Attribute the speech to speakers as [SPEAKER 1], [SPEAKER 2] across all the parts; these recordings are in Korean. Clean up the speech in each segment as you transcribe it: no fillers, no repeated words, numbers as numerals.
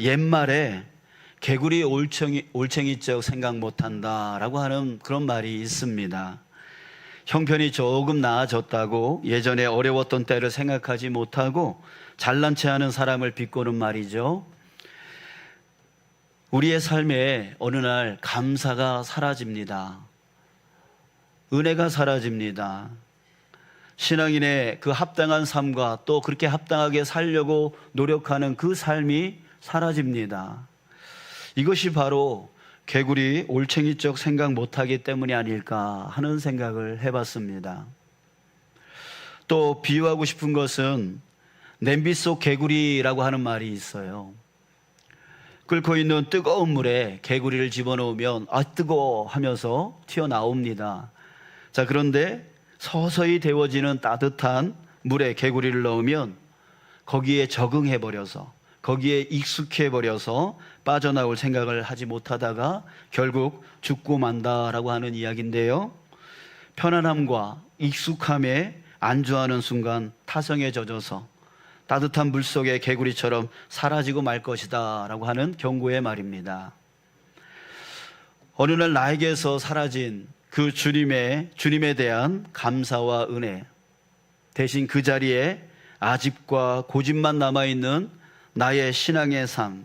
[SPEAKER 1] 옛말에 개구리 올챙이적 생각 못한다라고 하는 그런 말이 있습니다. 형편이 조금 나아졌다고 예전에 어려웠던 때를 생각하지 못하고 잘난 체 하는 사람을 비꼬는 말이죠. 우리의 삶에 어느 날 감사가 사라집니다. 은혜가 사라집니다. 신앙인의 그 합당한 삶과 또 그렇게 합당하게 살려고 노력하는 그 삶이 사라집니다. 이것이 바로 개구리 올챙이적 생각 못하기 때문이 아닐까 하는 생각을 해봤습니다. 또 비유하고 싶은 것은 냄비 속 개구리라고 하는 말이 있어요. 끓고 있는 뜨거운 물에 개구리를 집어넣으면 뜨거워 하면서 튀어나옵니다. 자, 그런데 서서히 데워지는 따뜻한 물에 개구리를 넣으면 거기에 적응해버려서 거기에 익숙해버려서 빠져나올 생각을 하지 못하다가 결국 죽고 만다라고 하는 이야기인데요. 편안함과 익숙함에 안주하는 순간 타성에 젖어서 따뜻한 물속의 개구리처럼 사라지고 말 것이다 라고 하는 경고의 말입니다. 어느 날 나에게서 사라진 그 주님에 대한 감사와 은혜, 대신 그 자리에 아집과 고집만 남아있는 나의 신앙의 삶,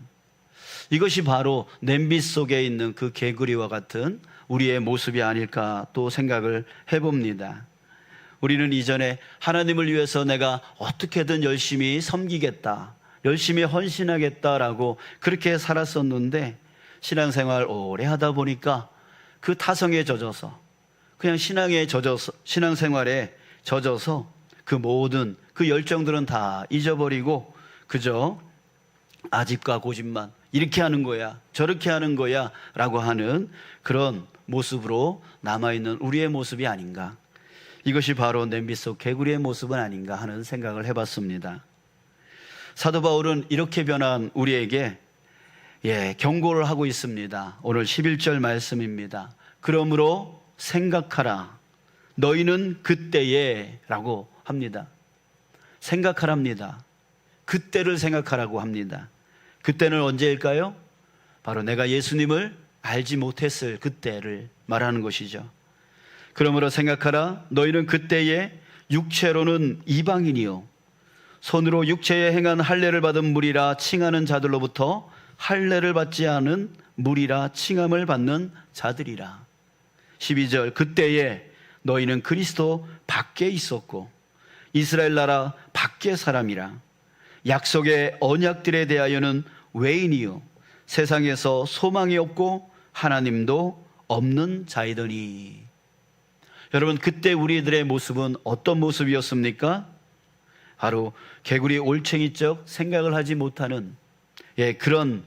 [SPEAKER 1] 이것이 바로 냄비 속에 있는 그 개구리와 같은 우리의 모습이 아닐까 또 생각을 해봅니다. 우리는 이전에 하나님을 위해서 내가 어떻게든 열심히 섬기겠다, 열심히 헌신하겠다라고 그렇게 살았었는데 신앙생활 오래 하다 보니까 그 타성에 젖어서 그냥 신앙생활에 젖어서 그 모든 그 열정들은 다 잊어버리고 그저 아집과 고집만 이렇게 하는 거야 저렇게 하는 거야 라고 하는 그런 모습으로 남아있는 우리의 모습이 아닌가, 이것이 바로 냄비 속 개구리의 모습은 아닌가 하는 생각을 해봤습니다. 사도 바울은 이렇게 변한 우리에게 경고를 하고 있습니다. 오늘 11절 말씀입니다. 그러므로 생각하라 너희는 그때에 라고 합니다. 생각하랍니다. 그때를 생각하라고 합니다. 그때는 언제일까요? 바로 내가 예수님을 알지 못했을 그때를 말하는 것이죠. 그러므로 생각하라 너희는 그때에 육체로는 이방인이요 손으로 육체에 행한 할례를 받은 무리라 칭하는 자들로부터 할례를 받지 않은 무리라 칭함을 받는 자들이라. 12절 그때에 너희는 그리스도 밖에 있었고 이스라엘 나라 밖의 사람이라 약속의 언약들에 대하여는 외인이요 세상에서 소망이 없고 하나님도 없는 자이더니. 여러분, 그때 우리들의 모습은 어떤 모습이었습니까? 바로 개구리 올챙이적 생각을 하지 못하는 그런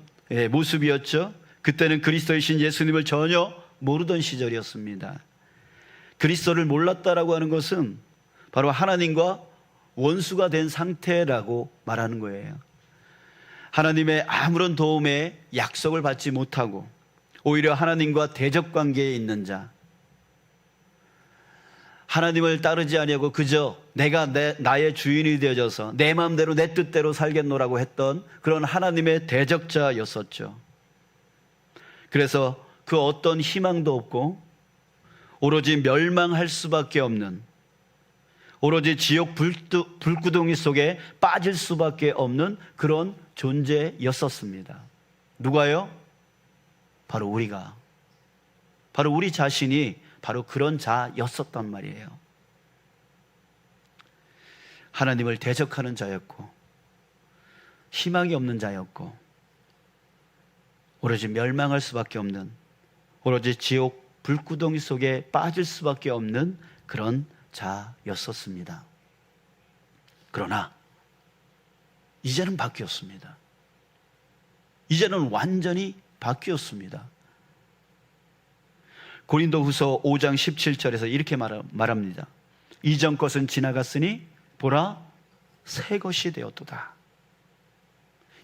[SPEAKER 1] 모습이었죠. 그때는 그리스도이신 예수님을 전혀 모르던 시절이었습니다. 그리스도를 몰랐다라고 하는 것은 바로 하나님과 원수가 된 상태라고 말하는 거예요. 하나님의 아무런 도움에 약속을 받지 못하고 오히려 하나님과 대적 관계에 있는 자, 하나님을 따르지 아니하고 그저 내가 나의 주인이 되어져서 내 마음대로 내 뜻대로 살겠노라고 했던 그런 하나님의 대적자였었죠. 그래서 그 어떤 희망도 없고 오로지 멸망할 수밖에 없는, 오로지 지옥 불구덩이 속에 빠질 수밖에 없는 그런 존재였었습니다. 누가요? 바로 우리가, 바로 우리 자신이 바로 그런 자였었단 말이에요. 하나님을 대적하는 자였고 희망이 없는 자였고 오로지 멸망할 수밖에 없는, 오로지 지옥 불구덩이 속에 빠질 수밖에 없는 그런 자였었습니다. 그러나 이제는 바뀌었습니다. 이제는 완전히 바뀌었습니다. 고린도후서 5장 17절에서 이렇게 말합니다. 이전 것은 지나갔으니 보라 새 것이 되었도다.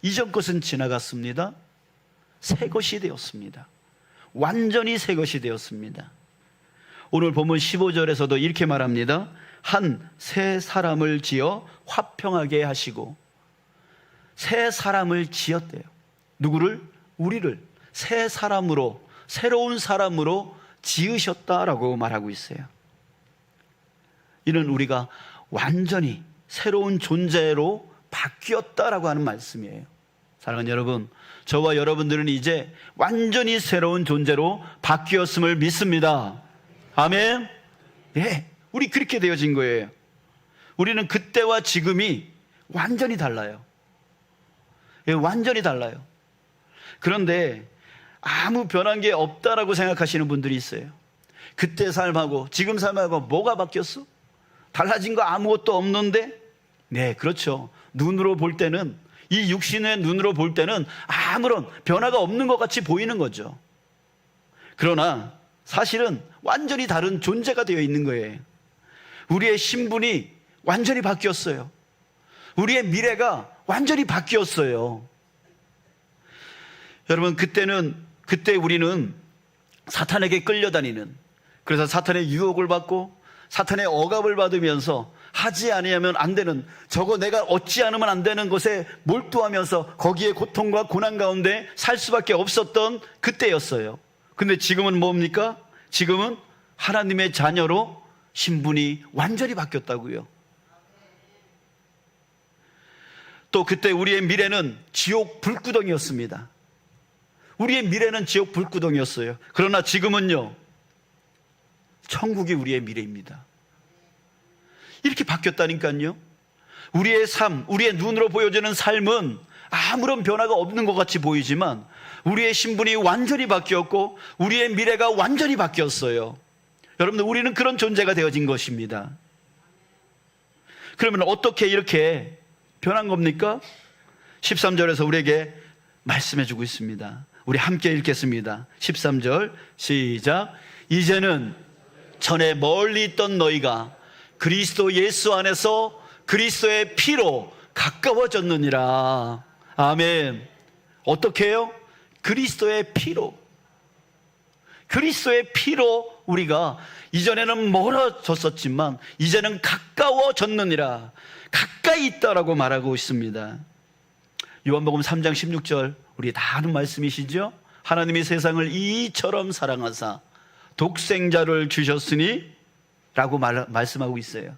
[SPEAKER 1] 이전 것은 지나갔습니다. 새 것이 되었습니다. 완전히 새 것이 되었습니다. 오늘 본문 15절에서도 이렇게 말합니다. 한 새 사람을 지어 화평하게 하시고, 새 사람을 지었대요. 누구를? 우리를 새 사람으로, 새로운 사람으로 지으셨다라고 말하고 있어요. 이는 우리가 완전히 새로운 존재로 바뀌었다라고 하는 말씀이에요. 사랑하는 여러분, 저와 여러분들은 이제 완전히 새로운 존재로 바뀌었음을 믿습니다. 아멘. 예, 우리 그렇게 되어진 거예요. 우리는 그때와 지금이 완전히 달라요. 예, 완전히 달라요. 그런데 아무 변한 게 없다라고 생각하시는 분들이 있어요. 그때 삶하고 지금 삶하고 뭐가 바뀌었어? 달라진 거 아무것도 없는데? 네, 그렇죠. 눈으로 볼 때는, 이 육신의 눈으로 볼 때는 아무런 변화가 없는 것 같이 보이는 거죠. 그러나 사실은 완전히 다른 존재가 되어 있는 거예요. 우리의 신분이 완전히 바뀌었어요. 우리의 미래가 완전히 바뀌었어요. 여러분, 그때 우리는 사탄에게 끌려다니는, 그래서 사탄의 유혹을 받고 사탄의 억압을 받으면서 하지 아니하면 안 되는, 저거 내가 얻지 않으면 안 되는 것에 몰두하면서 거기에 고통과 고난 가운데 살 수밖에 없었던 그때였어요. 근데 지금은 뭡니까? 지금은 하나님의 자녀로 신분이 완전히 바뀌었다고요. 또 그때 우리의 미래는 지옥 불구덩이였습니다. 우리의 미래는 지옥 불구덩이였어요. 그러나 지금은요, 천국이 우리의 미래입니다. 이렇게 바뀌었다니까요. 우리의 삶, 우리의 눈으로 보여지는 삶은 아무런 변화가 없는 것 같이 보이지만 우리의 신분이 완전히 바뀌었고 우리의 미래가 완전히 바뀌었어요. 여러분들, 우리는 그런 존재가 되어진 것입니다. 그러면 어떻게 이렇게 변한 겁니까? 13절에서 우리에게 말씀해 주고 있습니다. 우리 함께 읽겠습니다. 13절 시작. 이제는 전에 멀리 있던 너희가 그리스도 예수 안에서 그리스도의 피로 가까워졌느니라. 아멘. 어떻게 해요? 그리스도의 피로. 그리스도의 피로 우리가 이전에는 멀어졌었지만 이제는 가까워졌느니라. 가까이 있다라고 말하고 있습니다. 요한복음 3장 16절, 우리 다 아는 말씀이시죠? 하나님이 세상을 이처럼 사랑하사 독생자를 주셨으니 라고 말씀하고 있어요.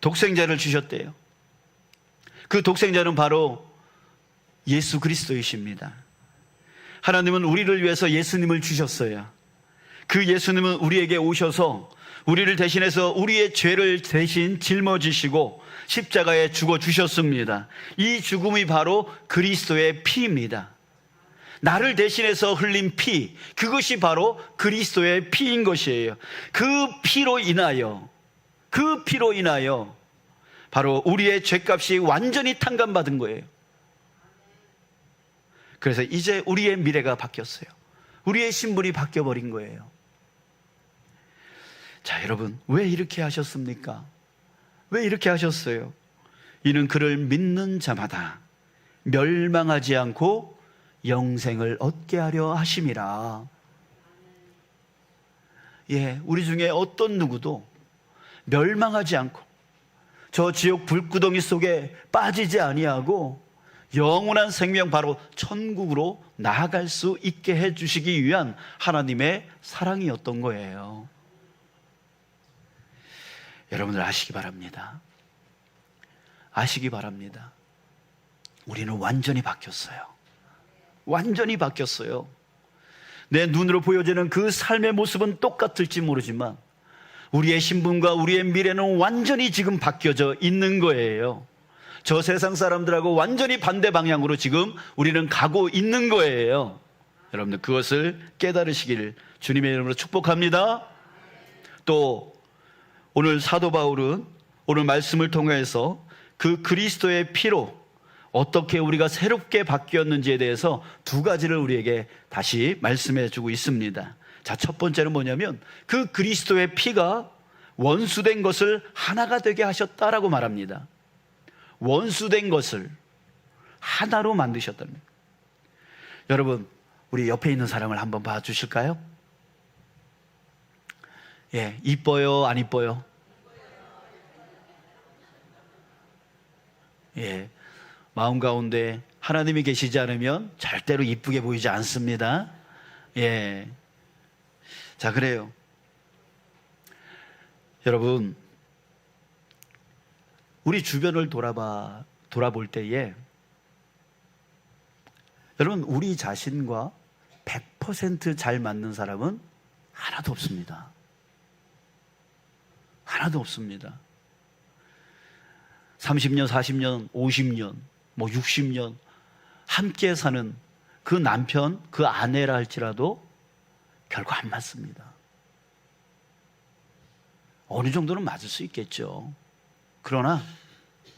[SPEAKER 1] 독생자를 주셨대요. 그 독생자는 바로 예수 그리스도이십니다. 하나님은 우리를 위해서 예수님을 주셨어요. 그 예수님은 우리에게 오셔서 우리를 대신해서 우리의 죄를 대신 짊어지시고 십자가에 죽어 주셨습니다. 이 죽음이 바로 그리스도의 피입니다. 나를 대신해서 흘린 피, 그것이 바로 그리스도의 피인 것이에요. 그 피로 인하여 바로 우리의 죄값이 완전히 탕감받은 거예요. 그래서 이제 우리의 미래가 바뀌었어요. 우리의 신분이 바뀌어버린 거예요. 자, 여러분, 왜 이렇게 하셨습니까? 왜 이렇게 하셨어요? 이는 그를 믿는 자마다 멸망하지 않고 영생을 얻게 하려 하심이라. 예, 우리 중에 어떤 누구도 멸망하지 않고 저 지옥 불구덩이 속에 빠지지 아니하고 영원한 생명, 바로 천국으로 나아갈 수 있게 해주시기 위한 하나님의 사랑이었던 거예요. 여러분들 아시기 바랍니다. 아시기 바랍니다. 우리는 완전히 바뀌었어요. 완전히 바뀌었어요. 내 눈으로 보여지는 그 삶의 모습은 똑같을지 모르지만 우리의 신분과 우리의 미래는 완전히 지금 바뀌어져 있는 거예요. 저 세상 사람들하고 완전히 반대 방향으로 지금 우리는 가고 있는 거예요. 여러분들 그것을 깨달으시기를 주님의 이름으로 축복합니다. 또 오늘 사도 바울은 오늘 말씀을 통해서 그 그리스도의 피로 어떻게 우리가 새롭게 바뀌었는지에 대해서 두 가지를 우리에게 다시 말씀해 주고 있습니다. 자, 첫 번째는 뭐냐면 그 그리스도의 피가 원수된 것을 하나가 되게 하셨다라고 말합니다. 원수된 것을 하나로 만드셨다는 거예요. 여러분, 우리 옆에 있는 사람을 한번 봐주실까요? 예, 이뻐요, 안 이뻐요? 예, 마음 가운데 하나님이 계시지 않으면 절대로 이쁘게 보이지 않습니다. 예. 자, 그래요. 여러분, 우리 주변을 돌아볼 때에 여러분, 우리 자신과 100% 잘 맞는 사람은 하나도 없습니다. 하나도 없습니다. 30년, 40년, 50년, 60년 함께 사는 그 남편, 그 아내라 할지라도 결코 안 맞습니다. 어느 정도는 맞을 수 있겠죠. 그러나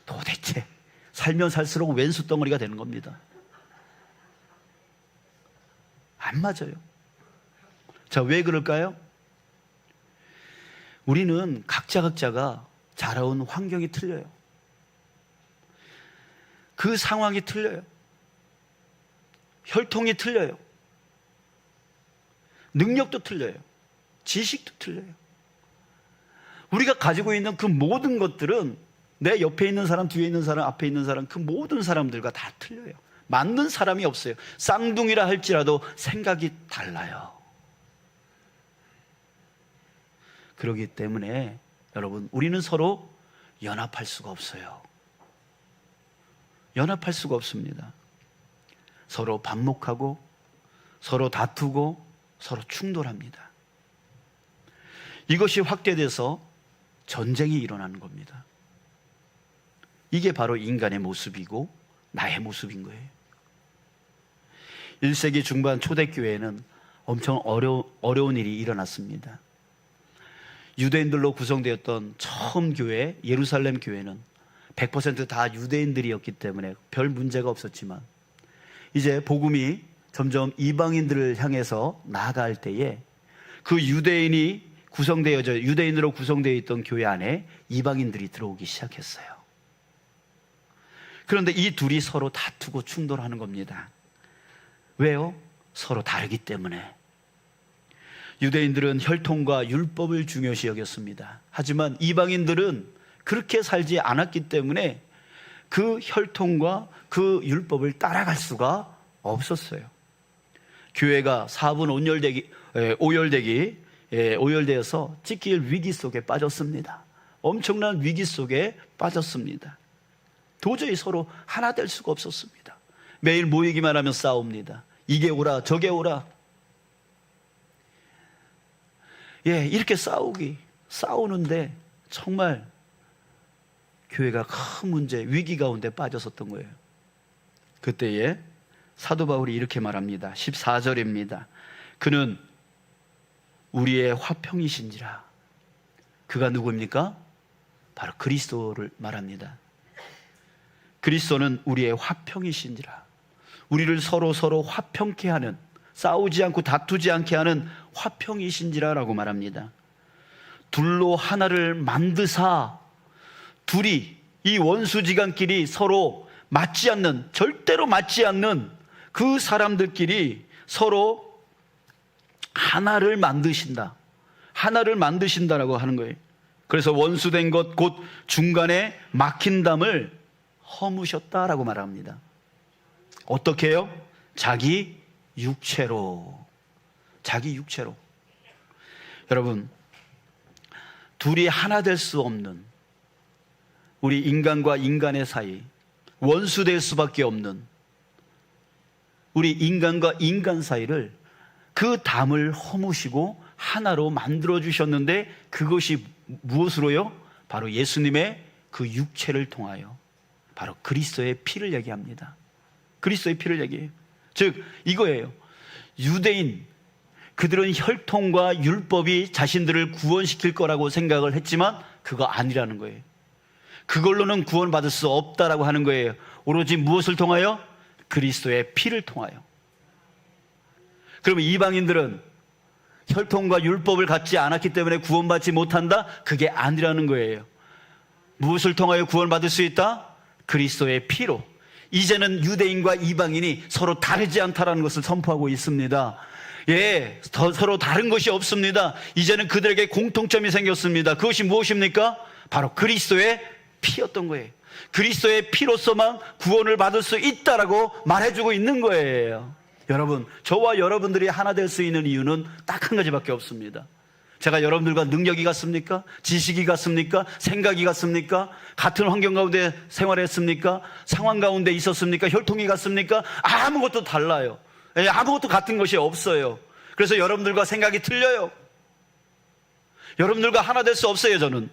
[SPEAKER 1] 도대체 살면 살수록 왼수 덩어리가 되는 겁니다. 안 맞아요. 자, 왜 그럴까요? 우리는 각자가 자라온 환경이 틀려요. 그 상황이 틀려요. 혈통이 틀려요. 능력도 틀려요. 지식도 틀려요. 우리가 가지고 있는 그 모든 것들은 내 옆에 있는 사람, 뒤에 있는 사람, 앞에 있는 사람, 그 모든 사람들과 다 틀려요. 맞는 사람이 없어요. 쌍둥이라 할지라도 생각이 달라요. 그렇기 때문에 여러분, 우리는 서로 연합할 수가 없어요. 연합할 수가 없습니다. 서로 반목하고 서로 다투고 서로 충돌합니다. 이것이 확대돼서 전쟁이 일어나는 겁니다. 이게 바로 인간의 모습이고 나의 모습인 거예요. 1세기 중반 초대교회에는 엄청 어려운 일이 일어났습니다. 유대인들로 구성되었던 처음 교회, 예루살렘 교회는 100% 다 유대인들이었기 때문에 별 문제가 없었지만 이제 복음이 점점 이방인들을 향해서 나아갈 때에 그 유대인으로 구성되어 있던 교회 안에 이방인들이 들어오기 시작했어요. 그런데 이 둘이 서로 다투고 충돌하는 겁니다. 왜요? 서로 다르기 때문에. 유대인들은 혈통과 율법을 중요시 여겼습니다. 하지만 이방인들은 그렇게 살지 않았기 때문에 그 혈통과 그 율법을 따라갈 수가 없었어요. 교회가 4분 오열되어서 찢길 위기 속에 빠졌습니다. 엄청난 위기 속에 빠졌습니다. 도저히 서로 하나 될 수가 없었습니다. 매일 모이기만 하면 싸웁니다. 이게 오라 저게 오라. 이렇게 싸우는데 정말 교회가 큰 문제, 위기 가운데 빠졌었던 거예요. 그때에 사도 바울이 이렇게 말합니다. 14절입니다. 그는 우리의 화평이신지라. 그가 누구입니까? 바로 그리스도를 말합니다. 그리스도는 우리의 화평이신지라. 우리를 서로 화평케 하는, 싸우지 않고 다투지 않게 하는 화평이신지라라고 말합니다. 둘로 하나를 만드사, 둘이, 이 원수지간끼리 서로 맞지 않는, 절대로 맞지 않는 그 사람들끼리 서로 하나를 만드신다라고 하는 거예요. 그래서 원수된 것 곧 중간에 막힌 담을 허무셨다라고 말합니다. 어떻게 해요? 자기 육체로. 여러분, 둘이 하나 될 수 없는, 우리 인간과 인간의 사이, 원수될 수밖에 없는 우리 인간과 인간 사이를, 그 담을 허무시고 하나로 만들어 주셨는데, 그것이 무엇으로요? 바로 예수님의 그 육체를 통하여, 바로 그리스도의 피를 얘기합니다. 그리스도의 피를 얘기해요. 즉 이거예요. 유대인, 그들은 혈통과 율법이 자신들을 구원시킬 거라고 생각을 했지만 그거 아니라는 거예요. 그걸로는 구원받을 수 없다라고 하는 거예요. 오로지 무엇을 통하여? 그리스도의 피를 통하여. 그러면 이방인들은 혈통과 율법을 갖지 않았기 때문에 구원받지 못한다? 그게 아니라는 거예요. 무엇을 통하여 구원받을 수 있다? 그리스도의 피로. 이제는 유대인과 이방인이 서로 다르지 않다라는 것을 선포하고 있습니다. 서로 다른 것이 없습니다. 이제는 그들에게 공통점이 생겼습니다. 그것이 무엇입니까? 바로 그리스도의 피였던 거예요. 그리스도의 피로서만 구원을 받을 수 있다라고 말해주고 있는 거예요. 여러분, 저와 여러분들이 하나 될 수 있는 이유는 딱 한 가지밖에 없습니다. 제가 여러분들과 능력이 같습니까? 지식이 같습니까? 생각이 같습니까? 같은 환경 가운데 생활했습니까? 상황 가운데 있었습니까? 혈통이 같습니까? 아무것도 달라요. 아무것도 같은 것이 없어요. 그래서 여러분들과 생각이 틀려요. 여러분들과 하나 될 수 없어요, 저는.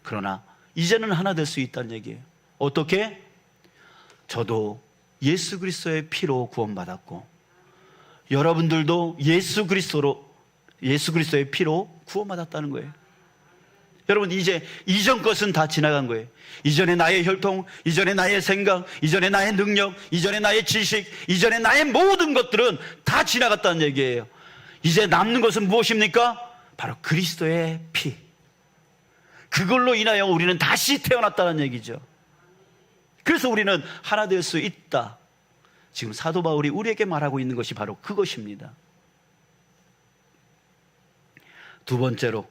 [SPEAKER 1] 그러나 이제는 하나 될 수 있다는 얘기예요. 어떻게? 저도 예수 그리스도의 피로 구원받았고, 여러분들도 예수 그리스도의 피로 구원받았다는 거예요. 여러분, 이제 이전 것은 다 지나간 거예요. 이전에 나의 혈통, 이전에 나의 생각, 이전에 나의 능력, 이전에 나의 지식, 이전에 나의 모든 것들은 다 지나갔다는 얘기예요. 이제 남는 것은 무엇입니까? 바로 그리스도의 피. 그걸로 인하여 우리는 다시 태어났다는 얘기죠. 그래서 우리는 하나 될 수 있다. 지금 사도 바울이 우리에게 말하고 있는 것이 바로 그것입니다. 두 번째로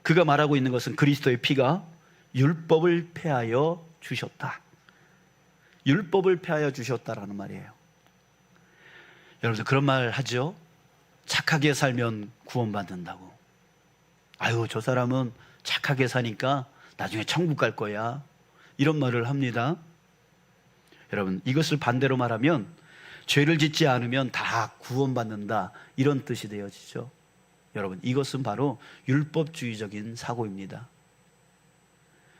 [SPEAKER 1] 그가 말하고 있는 것은 그리스도의 피가 율법을 폐하여 주셨다. 율법을 폐하여 주셨다라는 말이에요. 여러분들 그런 말 하죠? 착하게 살면 구원받는다고. 아유, 저 사람은 착하게 사니까 나중에 천국 갈 거야. 이런 말을 합니다. 여러분, 이것을 반대로 말하면 죄를 짓지 않으면 다 구원받는다, 이런 뜻이 되어지죠. 여러분, 이것은 바로 율법주의적인 사고입니다.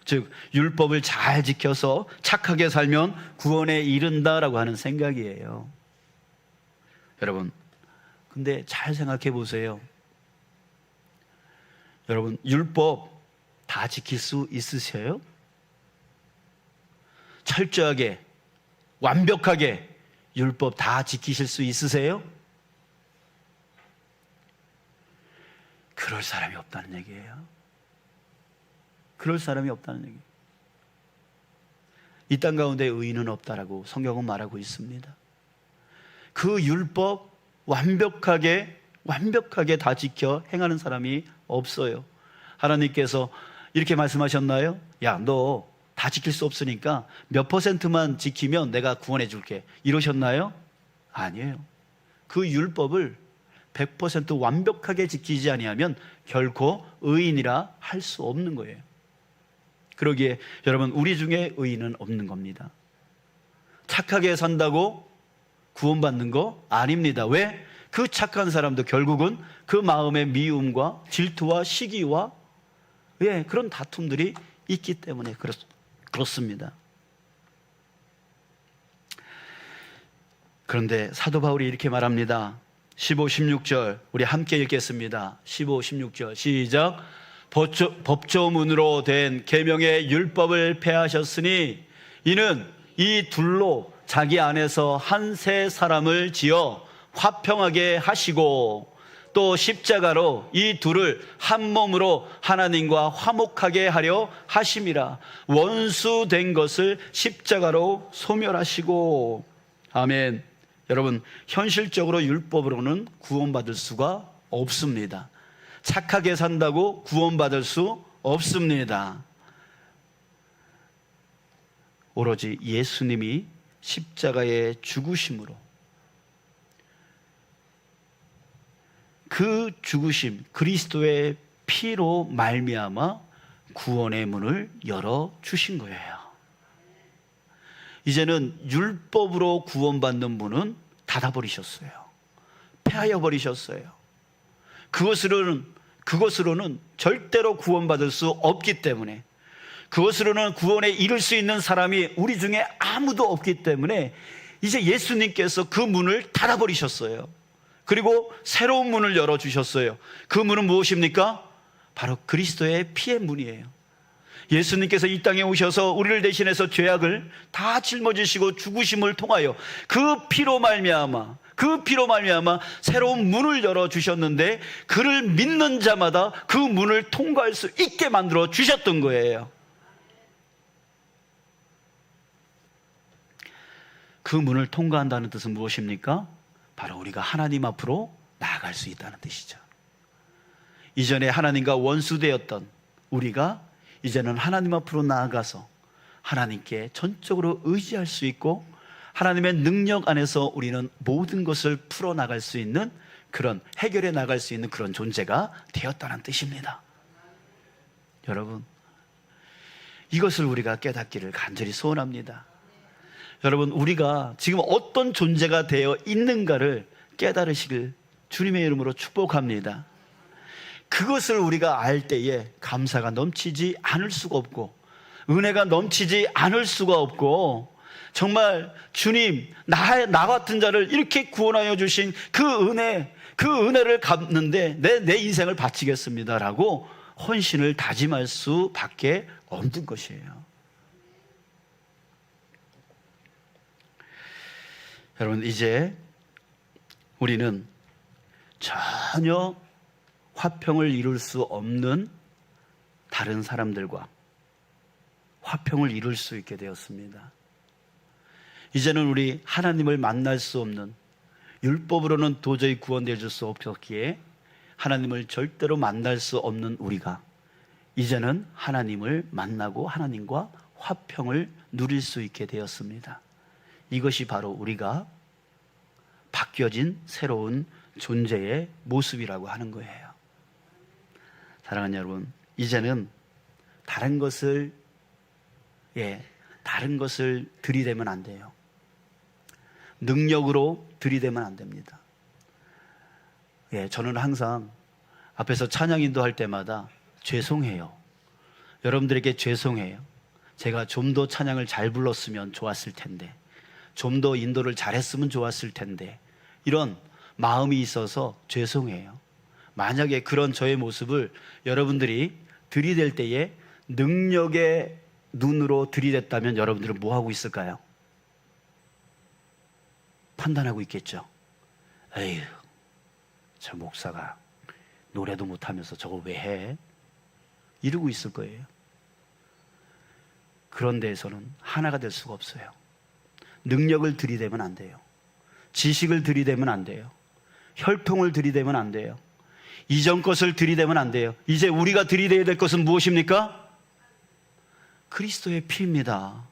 [SPEAKER 1] 즉, 율법을 잘 지켜서 착하게 살면 구원에 이른다라고 하는 생각이에요. 여러분, 근데 잘 생각해 보세요. 여러분, 율법 다 지킬 수 있으세요? 철저하게, 완벽하게 율법 다 지키실 수 있으세요? 그럴 사람이 없다는 얘기예요. 그럴 사람이 없다는 얘기예요. 이 땅 가운데 의인은 없다라고 성경은 말하고 있습니다. 그 율법 완벽하게 다 지켜 행하는 사람이 없어요. 하나님께서 이렇게 말씀하셨나요? 야, 너 다 지킬 수 없으니까 몇 %만 지키면 내가 구원해 줄게, 이러셨나요? 아니에요. 그 율법을 100% 완벽하게 지키지 아니하면 결코 의인이라 할 수 없는 거예요. 그러기에 여러분, 우리 중에 의인은 없는 겁니다. 착하게 산다고 구원받는 거 아닙니다. 왜? 그 착한 사람도 결국은 그 마음의 미움과 질투와 시기와 그런 다툼들이 있기 때문에 그렇습니다. 그런데 사도 바울이 이렇게 말합니다. 15, 16절 우리 함께 읽겠습니다. 15, 16절 시작. 법조문으로 된 계명의 율법을 폐하셨으니 이는 이 둘로 자기 안에서 한 새 사람을 지어 화평하게 하시고 또 십자가로 이 둘을 한 몸으로 하나님과 화목하게 하려 하심이라. 원수된 것을 십자가로 소멸하시고. 아멘. 여러분, 현실적으로 율법으로는 구원받을 수가 없습니다. 착하게 산다고 구원받을 수 없습니다. 오로지 예수님이 십자가의 죽으심으로, 그 죽으심, 그리스도의 피로 말미암아 구원의 문을 열어주신 거예요. 이제는 율법으로 구원받는 문은 닫아버리셨어요. 폐하여 버리셨어요. 그것으로는 절대로 구원받을 수 없기 때문에, 그것으로는 구원에 이를 수 있는 사람이 우리 중에 아무도 없기 때문에 이제 예수님께서 그 문을 닫아버리셨어요. 그리고 새로운 문을 열어주셨어요. 그 문은 무엇입니까? 바로 그리스도의 피의 문이에요. 예수님께서 이 땅에 오셔서 우리를 대신해서 죄악을 다 짊어지시고 죽으심을 통하여 그 피로 말미암아 새로운 문을 열어주셨는데, 그를 믿는 자마다 그 문을 통과할 수 있게 만들어 주셨던 거예요. 그 문을 통과한다는 뜻은 무엇입니까? 바로 우리가 하나님 앞으로 나아갈 수 있다는 뜻이죠. 이전에 하나님과 원수되었던 우리가 이제는 하나님 앞으로 나아가서 하나님께 전적으로 의지할 수 있고 하나님의 능력 안에서 우리는 모든 것을 풀어나갈 수 있는 그런, 해결해 나갈 수 있는 그런 존재가 되었다는 뜻입니다. 여러분, 이것을 우리가 깨닫기를 간절히 소원합니다. 여러분, 우리가 지금 어떤 존재가 되어 있는가를 깨달으시길 주님의 이름으로 축복합니다. 그것을 우리가 알 때에 감사가 넘치지 않을 수가 없고 은혜가 넘치지 않을 수가 없고, 정말 주님, 나 같은 자를 이렇게 구원하여 주신 그 은혜를 갚는데 내 인생을 바치겠습니다라고 헌신을 다짐할 수밖에 없는 것이에요. 여러분, 이제 우리는 전혀 화평을 이룰 수 없는 다른 사람들과 화평을 이룰 수 있게 되었습니다. 이제는 우리 하나님을 만날 수 없는, 율법으로는 도저히 구원되어 줄 수 없었기에 하나님을 절대로 만날 수 없는 우리가 이제는 하나님을 만나고 하나님과 화평을 누릴 수 있게 되었습니다. 이것이 바로 우리가 바뀌어진 새로운 존재의 모습이라고 하는 거예요. 사랑하는 여러분, 이제는 다른 것을 들이대면 안 돼요. 능력으로 들이대면 안 됩니다. 저는 항상 앞에서 찬양 인도할 때마다 죄송해요. 여러분들에게 죄송해요. 제가 좀 더 찬양을 잘 불렀으면 좋았을 텐데, 좀 더 인도를 잘했으면 좋았을 텐데, 이런 마음이 있어서 죄송해요. 만약에 그런 저의 모습을 여러분들이 들이댈 때에 능력의 눈으로 들이댔다면 여러분들은 뭐 하고 있을까요? 판단하고 있겠죠. 에휴, 저 목사가 노래도 못하면서 저걸 왜 해? 이러고 있을 거예요. 그런 데에서는 하나가 될 수가 없어요. 능력을 들이대면 안 돼요. 지식을 들이대면 안 돼요. 혈통을 들이대면 안 돼요. 이전 것을 들이대면 안 돼요. 이제 우리가 들이대야 될 것은 무엇입니까? 그리스도의 피입니다.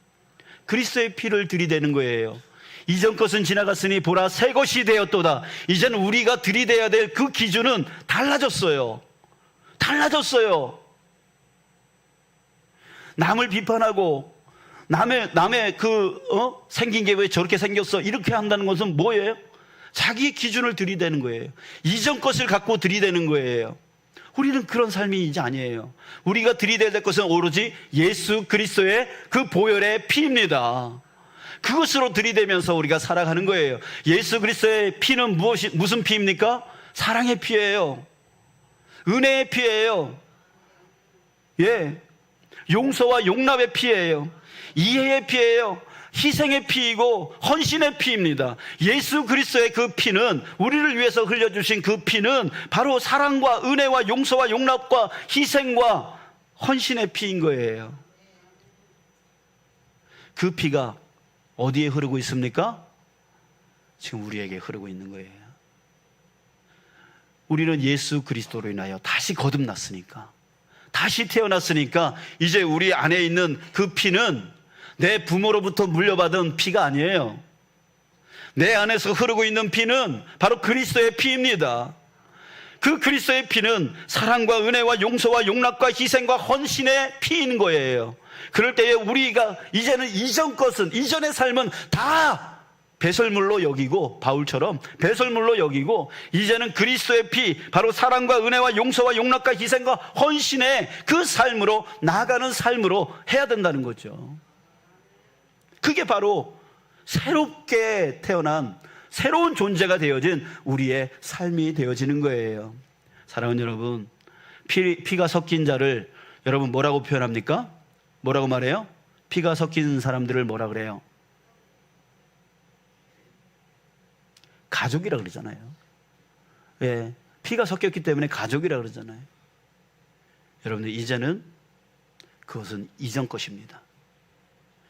[SPEAKER 1] 그리스도의 피를 들이대는 거예요. 이전 것은 지나갔으니 보라 새 것이 되었도다. 이제는 우리가 들이대야 될 그 기준은 달라졌어요. 남을 비판하고 남의 생긴 게 왜 저렇게 생겼어? 이렇게 한다는 것은 뭐예요? 자기 기준을 들이대는 거예요. 이전 것을 갖고 들이대는 거예요. 우리는 그런 삶이 이제 아니에요. 우리가 들이대야 될 것은 오로지 예수 그리스도의 그 보혈의 피입니다. 그것으로 들이대면서 우리가 살아가는 거예요. 예수 그리스도의 피는 무슨 피입니까? 사랑의 피예요. 은혜의 피예요. 용서와 용납의 피예요. 이해의 피예요. 희생의 피이고 헌신의 피입니다. 예수 그리스도의 그 피는, 우리를 위해서 흘려주신 그 피는 바로 사랑과 은혜와 용서와 용납과 희생과 헌신의 피인 거예요. 그 피가 어디에 흐르고 있습니까? 지금 우리에게 흐르고 있는 거예요. 우리는 예수 그리스도로 인하여 다시 거듭났으니까, 다시 태어났으니까 이제 우리 안에 있는 그 피는 내 부모로부터 물려받은 피가 아니에요. 내 안에서 흐르고 있는 피는 바로 그리스도의 피입니다. 그 그리스도의 피는 사랑과 은혜와 용서와 용납과 희생과 헌신의 피인 거예요. 그럴 때에 우리가 이제는 이전의 삶은 다 배설물로 여기고, 바울처럼 배설물로 여기고, 이제는 그리스도의 피, 바로 사랑과 은혜와 용서와 용납과 희생과 헌신의 그 삶으로 나아가는 삶으로 해야 된다는 거죠. 그게 바로 새롭게 태어난 새로운 존재가 되어진 우리의 삶이 되어지는 거예요. 사랑하는 여러분, 피가 섞인 자를 여러분 뭐라고 표현합니까? 뭐라고 말해요? 피가 섞인 사람들을 뭐라 그래요? 가족이라 그러잖아요. 피가 섞였기 때문에 가족이라 그러잖아요. 여러분들, 이제는 그것은 이전 것입니다.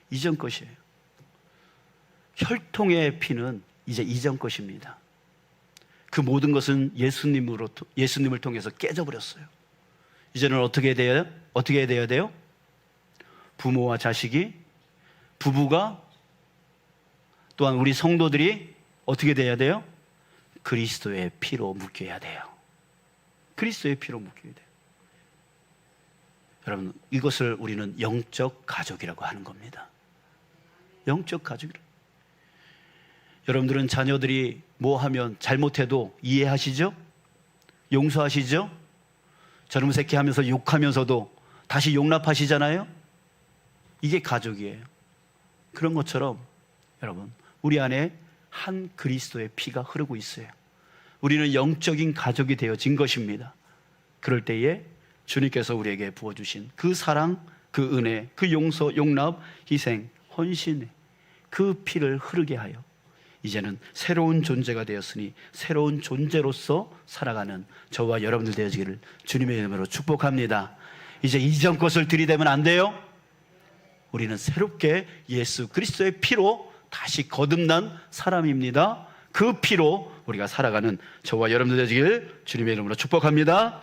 [SPEAKER 1] 이전 것이에요. 혈통의 피는 이제 이전 것입니다. 그 모든 것은 예수님을 통해서 깨져버렸어요. 이제는 어떻게 돼야 돼요? 부모와 자식이 부부가 또한 우리 성도들이 어떻게 돼야 돼요? 그리스도의 피로 묶여야 돼요. 그리스도의 피로 묶여야 돼요. 여러분, 이것을 우리는 영적 가족이라고 하는 겁니다. 영적 가족이라고. 여러분들은 자녀들이 뭐 하면 잘못해도 이해하시죠? 용서하시죠? 저놈 새끼 하면서 욕하면서도 다시 용납하시잖아요? 이게 가족이에요. 그런 것처럼 여러분, 우리 안에 한 그리스도의 피가 흐르고 있어요. 우리는 영적인 가족이 되어진 것입니다. 그럴 때에 주님께서 우리에게 부어주신 그 사랑, 그 은혜, 그 용서, 용납, 희생, 헌신, 그 피를 흐르게 하여 이제는 새로운 존재가 되었으니 새로운 존재로서 살아가는 저와 여러분들 되어지기를 주님의 이름으로 축복합니다. 이제 이전 것을 들이대면 안 돼요. 우리는 새롭게 예수 그리스도의 피로 다시 거듭난 사람입니다. 그 피로 우리가 살아가는 저와 여러분들 되시길 주님의 이름으로 축복합니다.